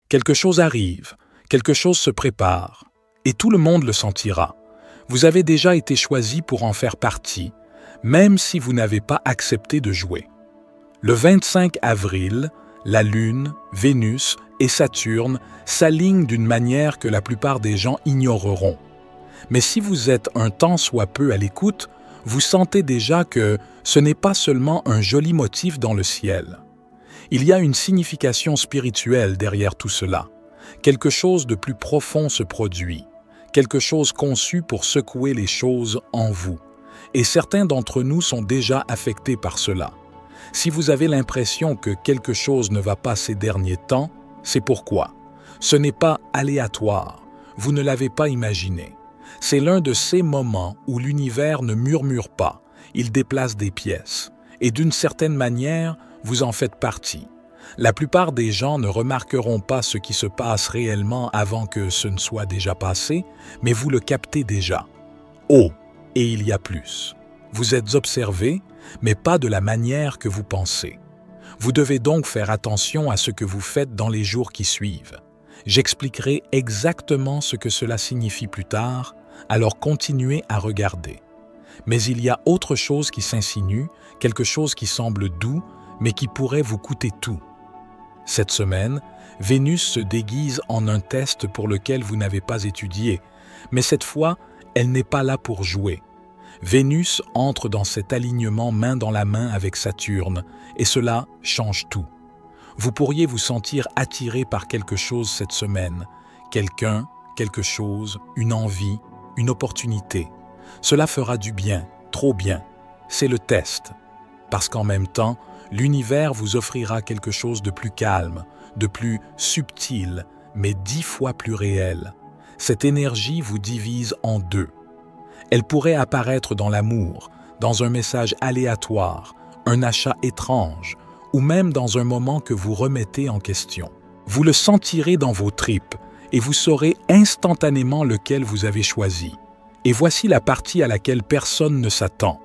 Quelque chose arrive, quelque chose se prépare, et tout le monde le sentira. Vous avez déjà été choisi pour en faire partie, même si vous n'avez pas accepté de jouer. Le 25 avril, la Lune, Vénus et Saturne s'alignent d'une manière que la plupart des gens ignoreront. Mais si vous êtes un tant soit peu à l'écoute, vous sentez déjà que ce n'est pas seulement un joli motif dans le ciel. Il y a une signification spirituelle derrière tout cela. Quelque chose de plus profond se produit, quelque chose conçu pour secouer les choses en vous. Et certains d'entre nous sont déjà affectés par cela. Si vous avez l'impression que quelque chose ne va pas ces derniers temps, c'est pourquoi. Ce n'est pas aléatoire, vous ne l'avez pas imaginé. C'est l'un de ces moments où l'univers ne murmure pas, il déplace des pièces. Et d'une certaine manière, vous en faites partie. La plupart des gens ne remarqueront pas ce qui se passe réellement avant que ce ne soit déjà passé, mais vous le captez déjà. Oh, et il y a plus. Vous êtes observé, mais pas de la manière que vous pensez. Vous devez donc faire attention à ce que vous faites dans les jours qui suivent. J'expliquerai exactement ce que cela signifie plus tard, alors continuez à regarder. Mais il y a autre chose qui s'insinue, quelque chose qui semble doux, mais qui pourrait vous coûter tout. Cette semaine, Vénus se déguise en un test pour lequel vous n'avez pas étudié, mais cette fois, elle n'est pas là pour jouer. Vénus entre dans cet alignement main dans la main avec Saturne, et cela change tout. Vous pourriez vous sentir attiré par quelque chose cette semaine, quelqu'un, quelque chose, une envie, une opportunité. Cela fera du bien, trop bien. C'est le test. Parce qu'en même temps, l'univers vous offrira quelque chose de plus calme, de plus subtil, mais 10 fois plus réel. Cette énergie vous divise en deux. Elle pourrait apparaître dans l'amour, dans un message aléatoire, un achat étrange, ou même dans un moment que vous remettez en question. Vous le sentirez dans vos tripes et vous saurez instantanément lequel vous avez choisi. Et voici la partie à laquelle personne ne s'attend.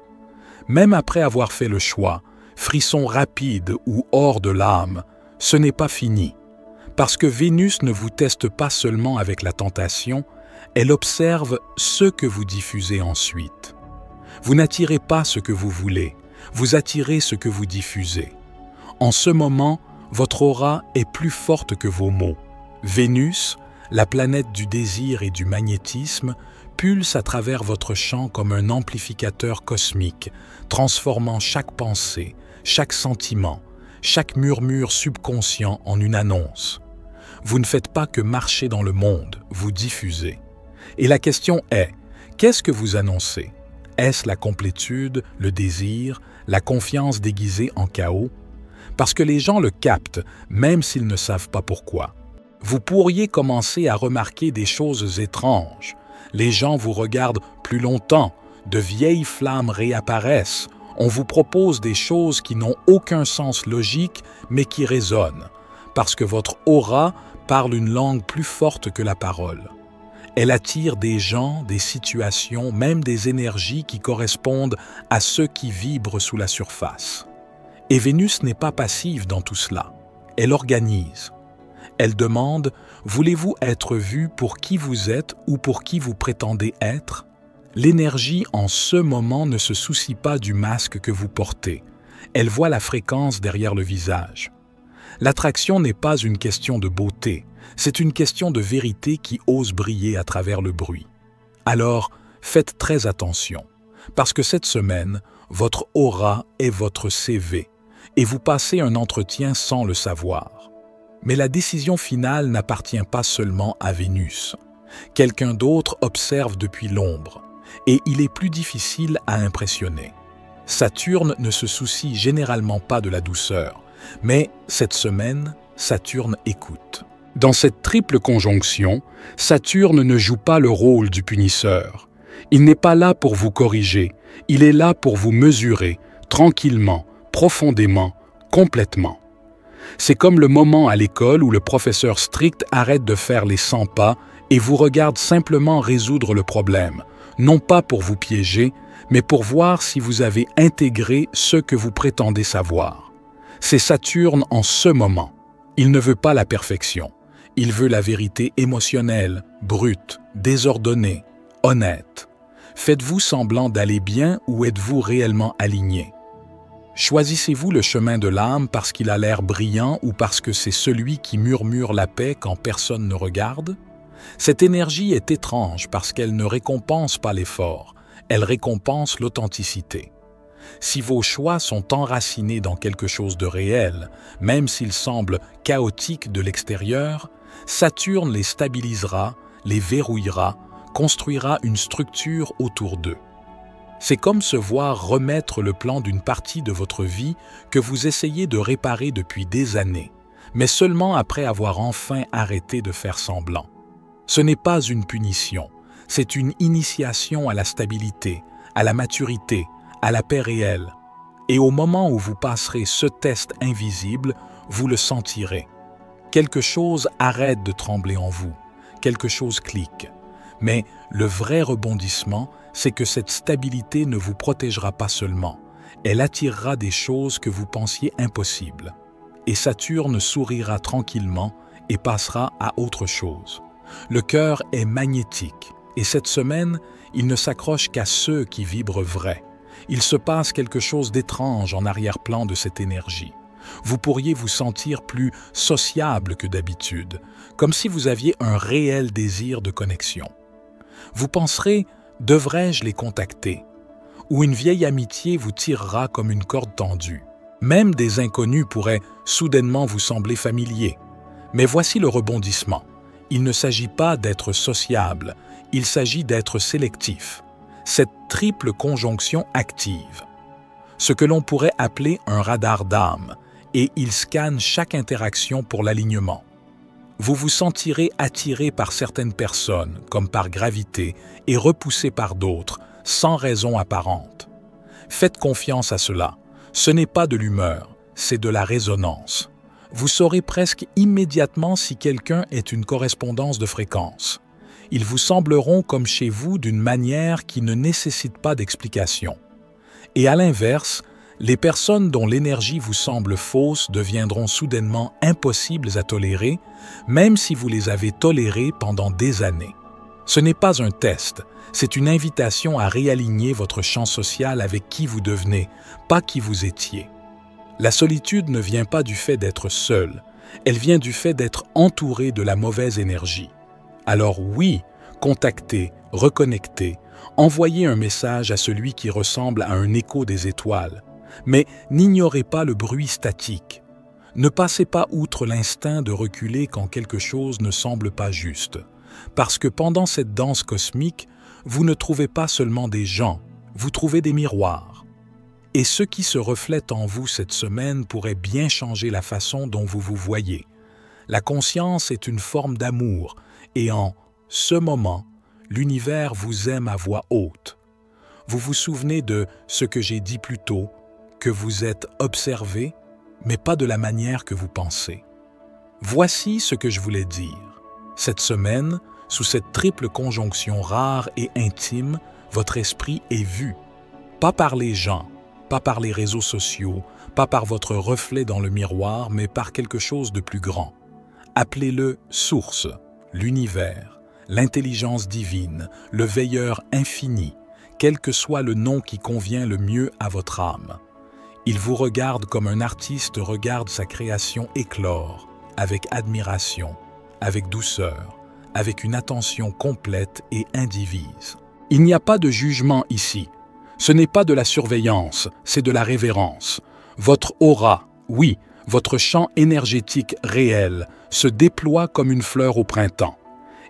Même après avoir fait le choix, frisson rapide ou hors de l'âme, ce n'est pas fini. Parce que Vénus ne vous teste pas seulement avec la tentation, elle observe ce que vous diffusez ensuite. Vous n'attirez pas ce que vous voulez, vous attirez ce que vous diffusez. En ce moment, votre aura est plus forte que vos mots. Vénus, la planète du désir et du magnétisme, pulse à travers votre champ comme un amplificateur cosmique, transformant chaque pensée, chaque sentiment, chaque murmure subconscient en une annonce. Vous ne faites pas que marcher dans le monde, vous diffusez. Et la question est, qu'est-ce que vous annoncez? Est-ce la complétude, le désir, la confiance déguisée en chaos? Parce que les gens le captent, même s'ils ne savent pas pourquoi. Vous pourriez commencer à remarquer des choses étranges. Les gens vous regardent plus longtemps, de vieilles flammes réapparaissent. On vous propose des choses qui n'ont aucun sens logique, mais qui résonnent, parce que votre aura parle une langue plus forte que la parole. Elle attire des gens, des situations, même des énergies qui correspondent à ceux qui vibrent sous la surface. Et Vénus n'est pas passive dans tout cela. Elle organise. Elle demande « Voulez-vous être vu pour qui vous êtes ou pour qui vous prétendez être ?» L'énergie en ce moment ne se soucie pas du masque que vous portez. Elle voit la fréquence derrière le visage. L'attraction n'est pas une question de beauté, c'est une question de vérité qui ose briller à travers le bruit. Alors, faites très attention, parce que cette semaine, votre aura est votre CV, et vous passez un entretien sans le savoir. Mais la décision finale n'appartient pas seulement à Vénus. Quelqu'un d'autre observe depuis l'ombre, et il est plus difficile à impressionner. Saturne ne se soucie généralement pas de la douceur, mais cette semaine, Saturne écoute. Dans cette triple conjonction, Saturne ne joue pas le rôle du punisseur. Il n'est pas là pour vous corriger, il est là pour vous mesurer, tranquillement, profondément, complètement. C'est comme le moment à l'école où le professeur strict arrête de faire les 100 pas et vous regarde simplement résoudre le problème, non pas pour vous piéger, mais pour voir si vous avez intégré ce que vous prétendez savoir. C'est Saturne en ce moment. Il ne veut pas la perfection. Il veut la vérité émotionnelle, brute, désordonnée, honnête. Faites-vous semblant d'aller bien ou êtes-vous réellement aligné? Choisissez-vous le chemin de l'âme parce qu'il a l'air brillant ou parce que c'est celui qui murmure la paix quand personne ne regarde? Cette énergie est étrange parce qu'elle ne récompense pas l'effort, elle récompense l'authenticité. Si vos choix sont enracinés dans quelque chose de réel, même s'il semble chaotique de l'extérieur, Saturne les stabilisera, les verrouillera, construira une structure autour d'eux. C'est comme se voir remettre le plan d'une partie de votre vie que vous essayez de réparer depuis des années, mais seulement après avoir enfin arrêté de faire semblant. Ce n'est pas une punition, c'est une initiation à la stabilité, à la maturité, à la paix réelle. Et au moment où vous passerez ce test invisible, vous le sentirez. Quelque chose arrête de trembler en vous, quelque chose clique. Mais le vrai rebondissement, c'est que cette stabilité ne vous protégera pas seulement, elle attirera des choses que vous pensiez impossibles. Et Saturne sourira tranquillement et passera à autre chose. Le cœur est magnétique, et cette semaine, il ne s'accroche qu'à ceux qui vibrent vrai. Il se passe quelque chose d'étrange en arrière-plan de cette énergie. Vous pourriez vous sentir plus sociable que d'habitude, comme si vous aviez un réel désir de connexion. Vous penserez « devrais-je les contacter ?» ou une vieille amitié vous tirera comme une corde tendue. Même des inconnus pourraient soudainement vous sembler familiers. Mais voici le rebondissement. Il ne s'agit pas d'être sociable, il s'agit d'être sélectif. Cette triple conjonction active. Ce que l'on pourrait appeler un radar d'âme, et il scanne chaque interaction pour l'alignement. Vous vous sentirez attiré par certaines personnes, comme par gravité, et repoussé par d'autres, sans raison apparente. Faites confiance à cela. Ce n'est pas de l'humeur, c'est de la résonance. Vous saurez presque immédiatement si quelqu'un est une correspondance de fréquence. Ils vous sembleront comme chez vous d'une manière qui ne nécessite pas d'explication. Et à l'inverse, les personnes dont l'énergie vous semble fausse deviendront soudainement impossibles à tolérer, même si vous les avez tolérées pendant des années. Ce n'est pas un test, c'est une invitation à réaligner votre champ social avec qui vous devenez, pas qui vous étiez. La solitude ne vient pas du fait d'être seul, elle vient du fait d'être entouré de la mauvaise énergie. Alors oui, contactez, reconnectez, envoyez un message à celui qui ressemble à un écho des étoiles, mais n'ignorez pas le bruit statique. Ne passez pas outre l'instinct de reculer quand quelque chose ne semble pas juste, parce que pendant cette danse cosmique, vous ne trouvez pas seulement des gens, vous trouvez des miroirs. Et ce qui se reflète en vous cette semaine pourrait bien changer la façon dont vous vous voyez. La conscience est une forme d'amour, et en ce moment, l'univers vous aime à voix haute. Vous vous souvenez de ce que j'ai dit plus tôt, que vous êtes observé, mais pas de la manière que vous pensez. Voici ce que je voulais dire. Cette semaine, sous cette triple conjonction rare et intime, votre esprit est vu, pas par les gens, pas par les réseaux sociaux, pas par votre reflet dans le miroir, mais par quelque chose de plus grand. Appelez-le source, l'univers, l'intelligence divine, le veilleur infini, quel que soit le nom qui convient le mieux à votre âme. Il vous regarde comme un artiste regarde sa création éclore, avec admiration, avec douceur, avec une attention complète et indivise. Il n'y a pas de jugement ici. Ce n'est pas de la surveillance, c'est de la révérence. Votre aura, oui, votre champ énergétique réel, se déploie comme une fleur au printemps.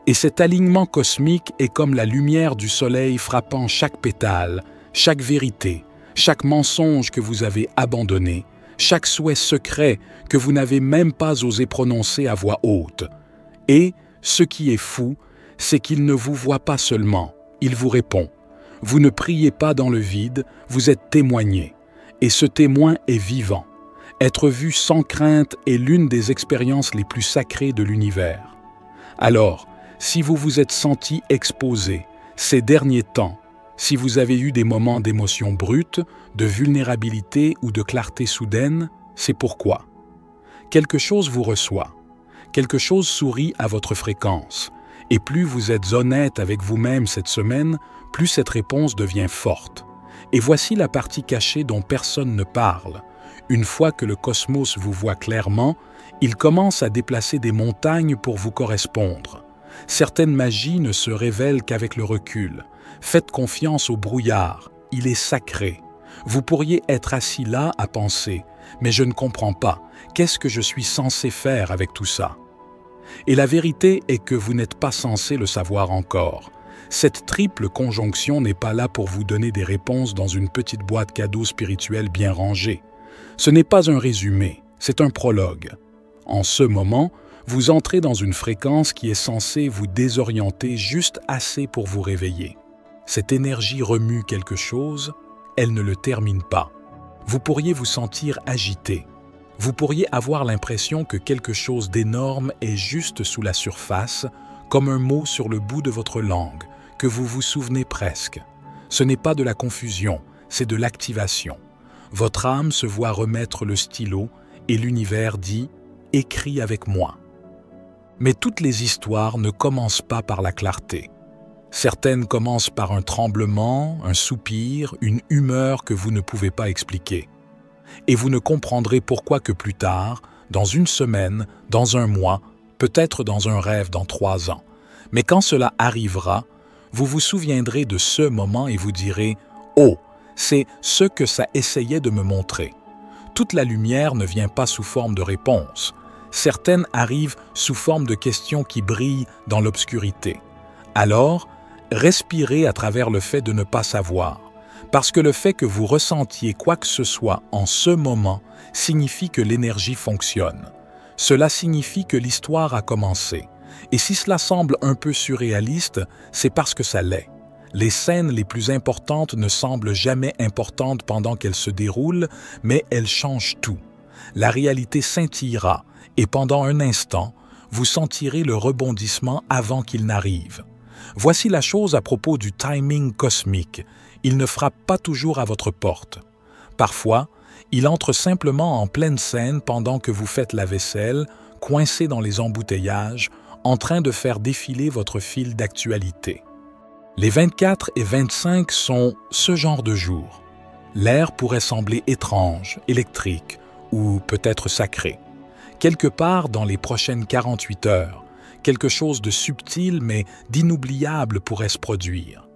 Et cet alignement cosmique est comme la lumière du soleil frappant chaque pétale, chaque vérité, chaque mensonge que vous avez abandonné, chaque souhait secret que vous n'avez même pas osé prononcer à voix haute. Et, ce qui est fou, c'est qu'il ne vous voit pas seulement, il vous répond. Vous ne priez pas dans le vide, vous êtes témoigné. Et ce témoin est vivant. Être vu sans crainte est l'une des expériences les plus sacrées de l'univers. Alors, si vous vous êtes senti exposé ces derniers temps, si vous avez eu des moments d'émotion brute, de vulnérabilité ou de clarté soudaine, c'est pourquoi. Quelque chose vous reçoit. Quelque chose sourit à votre fréquence. Et plus vous êtes honnête avec vous-même cette semaine, plus cette réponse devient forte. Et voici la partie cachée dont personne ne parle. Une fois que le cosmos vous voit clairement, il commence à déplacer des montagnes pour vous correspondre. Certaines magies ne se révèlent qu'avec le recul. Faites confiance au brouillard, il est sacré. Vous pourriez être assis là à penser « mais je ne comprends pas, qu'est-ce que je suis censé faire avec tout ça ?» Et la vérité est que vous n'êtes pas censé le savoir encore. Cette triple conjonction n'est pas là pour vous donner des réponses dans une petite boîte cadeau spirituelle bien rangée. Ce n'est pas un résumé, c'est un prologue. En ce moment, vous entrez dans une fréquence qui est censée vous désorienter juste assez pour vous réveiller. Cette énergie remue quelque chose, elle ne le termine pas. Vous pourriez vous sentir agité. Vous pourriez avoir l'impression que quelque chose d'énorme est juste sous la surface, comme un mot sur le bout de votre langue, que vous vous souvenez presque. Ce n'est pas de la confusion, c'est de l'activation. Votre âme se voit remettre le stylo et l'univers dit « écris avec moi ». Mais toutes les histoires ne commencent pas par la clarté. Certaines commencent par un tremblement, un soupir, une humeur que vous ne pouvez pas expliquer. Et vous ne comprendrez pourquoi que plus tard, dans une semaine, dans un mois, peut-être dans un rêve dans 3 ans. Mais quand cela arrivera, vous vous souviendrez de ce moment et vous direz « Oh, c'est ce que ça essayait de me montrer ». Toute la lumière ne vient pas sous forme de réponse. Certaines arrivent sous forme de questions qui brillent dans l'obscurité. Alors, respirez à travers le fait de ne pas savoir. Parce que le fait que vous ressentiez quoi que ce soit en ce moment signifie que l'énergie fonctionne. Cela signifie que l'histoire a commencé. Et si cela semble un peu surréaliste, c'est parce que ça l'est. Les scènes les plus importantes ne semblent jamais importantes pendant qu'elles se déroulent, mais elles changent tout. La réalité scintillera et pendant un instant, vous sentirez le rebondissement avant qu'il n'arrive. Voici la chose à propos du timing cosmique. Il ne frappe pas toujours à votre porte. Parfois, il entre simplement en pleine scène pendant que vous faites la vaisselle, coincé dans les embouteillages, en train de faire défiler votre fil d'actualité. Les 24 et 25 sont ce genre de jours. L'air pourrait sembler étrange, électrique ou peut-être sacré. Quelque part dans les prochaines 48 heures, quelque chose de subtil mais d'inoubliable pourrait se produire.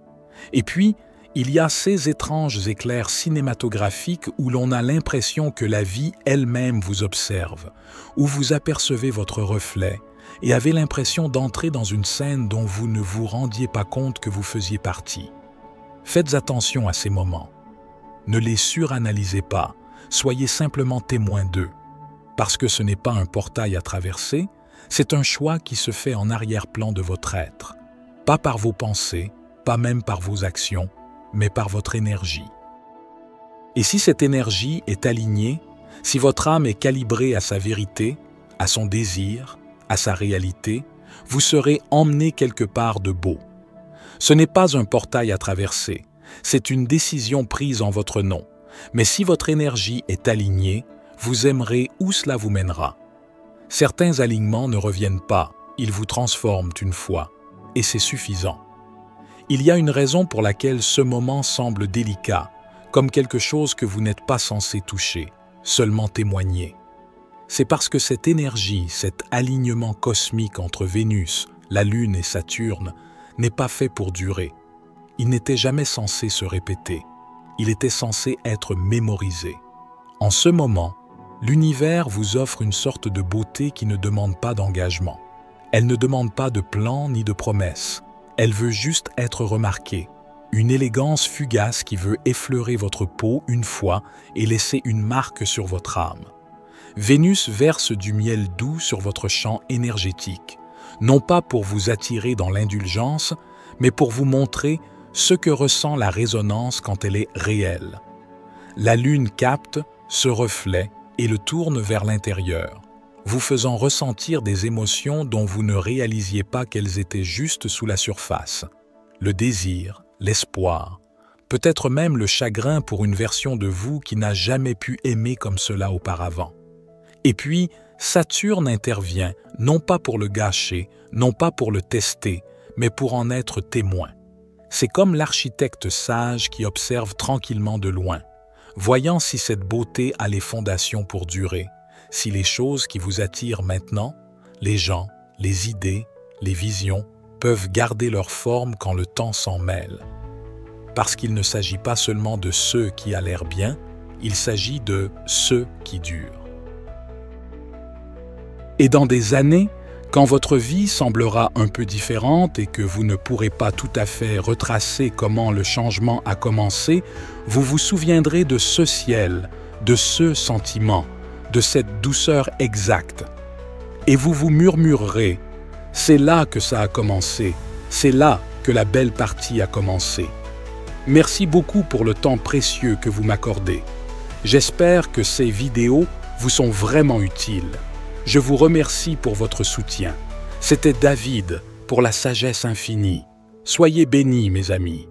Et puis, il y a ces étranges éclairs cinématographiques où l'on a l'impression que la vie elle-même vous observe, où vous apercevez votre reflet et avez l'impression d'entrer dans une scène dont vous ne vous rendiez pas compte que vous faisiez partie. Faites attention à ces moments. Ne les suranalysez pas, soyez simplement témoin d'eux. Parce que ce n'est pas un portail à traverser, c'est un choix qui se fait en arrière-plan de votre être. Pas par vos pensées, pas même par vos actions, mais par votre énergie. Et si cette énergie est alignée, si votre âme est calibrée à sa vérité, à son désir, à sa réalité, vous serez emmené quelque part de beau. Ce n'est pas un portail à traverser, c'est une décision prise en votre nom. Mais si votre énergie est alignée, vous aimerez où cela vous mènera. Certains alignements ne reviennent pas, ils vous transforment une fois, et c'est suffisant. Il y a une raison pour laquelle ce moment semble délicat, comme quelque chose que vous n'êtes pas censé toucher, seulement témoigner. C'est parce que cette énergie, cet alignement cosmique entre Vénus, la Lune et Saturne, n'est pas fait pour durer. Il n'était jamais censé se répéter. Il était censé être mémorisé. En ce moment, l'univers vous offre une sorte de beauté qui ne demande pas d'engagement. Elle ne demande pas de plan ni de promesses. Elle veut juste être remarquée. Une élégance fugace qui veut effleurer votre peau une fois et laisser une marque sur votre âme. Vénus verse du miel doux sur votre champ énergétique, non pas pour vous attirer dans l'indulgence, mais pour vous montrer ce que ressent la résonance quand elle est réelle. La Lune capte ce reflet et le tourne vers l'intérieur, vous faisant ressentir des émotions dont vous ne réalisiez pas qu'elles étaient juste sous la surface. Le désir, l'espoir, peut-être même le chagrin pour une version de vous qui n'a jamais pu aimer comme cela auparavant. Et puis, Saturne intervient, non pas pour le gâcher, non pas pour le tester, mais pour en être témoin. C'est comme l'architecte sage qui observe tranquillement de loin, voyant si cette beauté a les fondations pour durer, si les choses qui vous attirent maintenant, les gens, les idées, les visions, peuvent garder leur forme quand le temps s'en mêle. Parce qu'il ne s'agit pas seulement de ceux qui a l'air bien, il s'agit de ceux qui durent. Et dans des années, quand votre vie semblera un peu différente et que vous ne pourrez pas tout à fait retracer comment le changement a commencé, vous vous souviendrez de ce ciel, de ce sentiment, de cette douceur exacte. Et vous vous murmurerez, c'est là que ça a commencé, c'est là que la belle partie a commencé. Merci beaucoup pour le temps précieux que vous m'accordez. J'espère que ces vidéos vous sont vraiment utiles. Je vous remercie pour votre soutien. C'était David pour la sagesse infinie. Soyez bénis, mes amis.